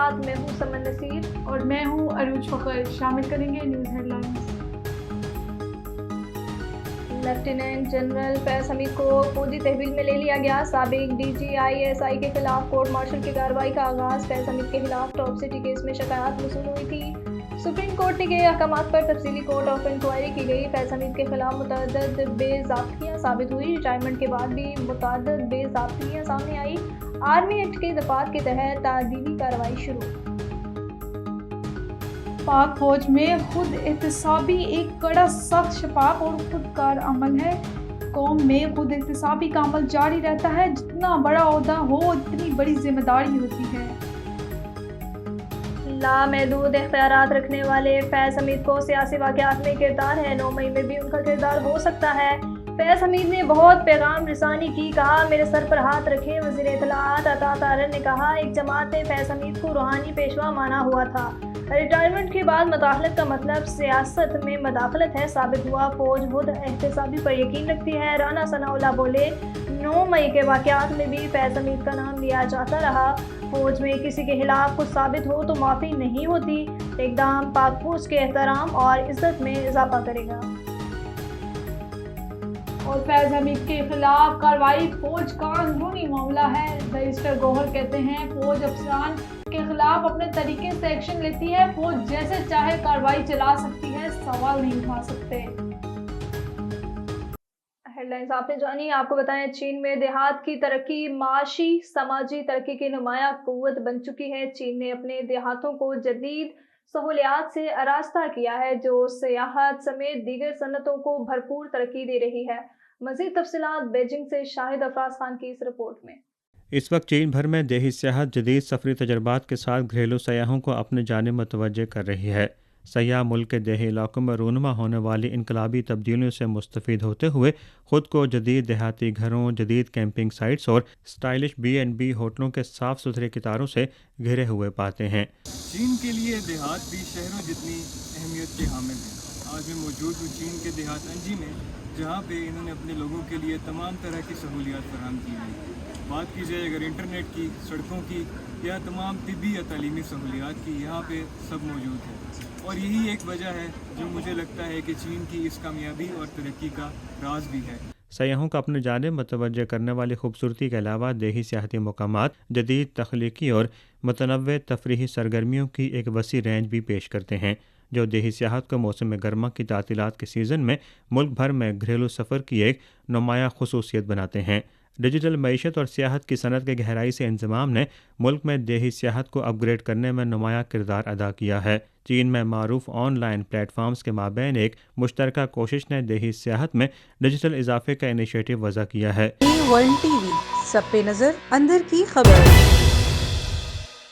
ساتھ میں ہوں سمن نصیر اور میں ہوں عروج فخر. شامل کریں گے news headlines. Lieutenant general Faiz Hameed کو فوجی تحویل میں لے لیا گیا. سابق DGI/SI کے خلاف کورٹ مارشل کی کارروائی کا آغاز. فیض حمید کے خلاف ٹاپ سٹی کیس میں شکایات موصول ہوئی تھی. سپریم کورٹ کے احکامات پر تفصیلی کورٹ آف انکوائری کی گئی. فیض حمید کے خلاف متعدد بے ضابطگیاں ثابت ہوئی. ریٹائرمنٹ کے بعد بھی متعدد بے ضابطگیاں سامنے آئی. آرمی ایکٹ کے دفعات کے تحت تعدیلی کارروائی شروع. پاک فوج میں خود احتسابی ایک کڑا، سخت، شفاف اور خودکار عمل ہے. قوم میں خود احتسابی کا عمل جاری رہتا ہے. جتنا بڑا عہدہ ہو اتنی بڑی ذمہ داری ہوتی ہے. لامحدود اختیارات رکھنے والے فیض حمید کو سیاسی واقعات میں کردار ہے. 9 مئی میں بھی ان کا کردار ہو سکتا ہے. فیض حمید نے بہت پیغام رسانی کی. کہا میرے سر پر ہاتھ رکھے. وزیر اطلاعات عطا طاہر نے کہا ایک جماعت نے فیض حمید کو روحانی پیشوا مانا ہوا تھا. ریٹائرمنٹ کے بعد مداخلت کا مطلب سیاست میں مداخلت ہے. ثابت ہوا فوج خود احتسابی پر یقین رکھتی ہے. رانا ثناء اللہ بولے 9 مئی کے واقعات میں بھی فیض حمید کا نام لیا جاتا رہا. فوج میں کسی کے خلاف کچھ ثابت ہو تو معافی نہیں ہوتی. اقدام پاک فوج کے احترام اور عزت میں اضافہ کرے گا. اور فیض حمید کے خلاف کارروائی فوج کا اندرونی معاملہ ہے. بیرسٹر گوہر کہتے ہیں فوج افسران کے خلاف اپنے طریقے سے ایکشن لیتی ہے. فوج جیسے چاہے کارروائی چلا سکتی ہے، سوال نہیں اٹھا سکتے. ہیڈ لائنز آپ نے جانی. آپ کو بتائیں چین میں دیہات کی ترقی معاشی سماجی ترقی کی نمایاں قوت بن چکی ہے. چین نے اپنے دیہاتوں کو جدید سہولیات سے آراستہ کیا ہے جو سیاحت سمیت دیگر صنعتوں کو بھرپور ترقی دے رہی ہے. مزید تفصیلات بیجنگ سے شاہد افراز خان کی اس رپورٹ میں. اس وقت چین بھر میں دیہی سیاحت جدید سفری تجربات کے ساتھ گھریلو سیاحوں کو اپنے جانب متوجہ کر رہی ہے. سیاح ملک کے دیہی علاقوں میں رونما ہونے والی انقلابی تبدیلیوں سے مستفید ہوتے ہوئے خود کو جدید دیہاتی گھروں، جدید کیمپنگ سائٹس اور سٹائلش B&B ہوٹلوں کے صاف ستھرے قطاروں سے گھرے ہوئے پاتے ہیں. چین کے لیے دیہات بھی شہروں جتنی اہمیت کے حامل ہیں. آج میں موجود ہوں چین کے دیہات انجی میں، جہاں پہ انہوں نے اپنے لوگوں کے لیے تمام طرح کی سہولیات فراہم کی ہیں. بات کی جائے اگر انٹرنیٹ کی، سڑکوں کی یا تمام طبی یا تعلیمی سہولیات کی، یہاں پہ سب موجود ہے. اور یہی ایک وجہ ہے جو مجھے لگتا ہے کہ چین کی اس کامیابی اور ترقی کا راز بھی ہے. سیاحوں کو اپنے جانب متوجہ کرنے والی خوبصورتی کے علاوہ دیہی سیاحتی مقامات جدید تخلیقی اور متنوع تفریحی سرگرمیوں کی ایک وسیع رینج بھی پیش کرتے ہیں جو دیہی سیاحت کو موسم گرما کی تعطیلات کے سیزن میں ملک بھر میں گھریلو سفر کی ایک نمایاں خصوصیت بناتے ہیں. ڈیجیٹل معیشت اور سیاحت کی صنعت کے گہرائی سے انضمام نے ملک میں دیہی سیاحت کو اپ گریڈ کرنے میں نمایاں کردار ادا کیا ہے. چین میں معروف آن لائن پلیٹ فارمز کے مابین ایک مشترکہ کوشش نے دیہی سیاحت میں ڈیجیٹل اضافے کا انیشیٹو وضع کیا ہے. ورلڈ ٹی وی، سب پہ نظر، اندر کی خبر.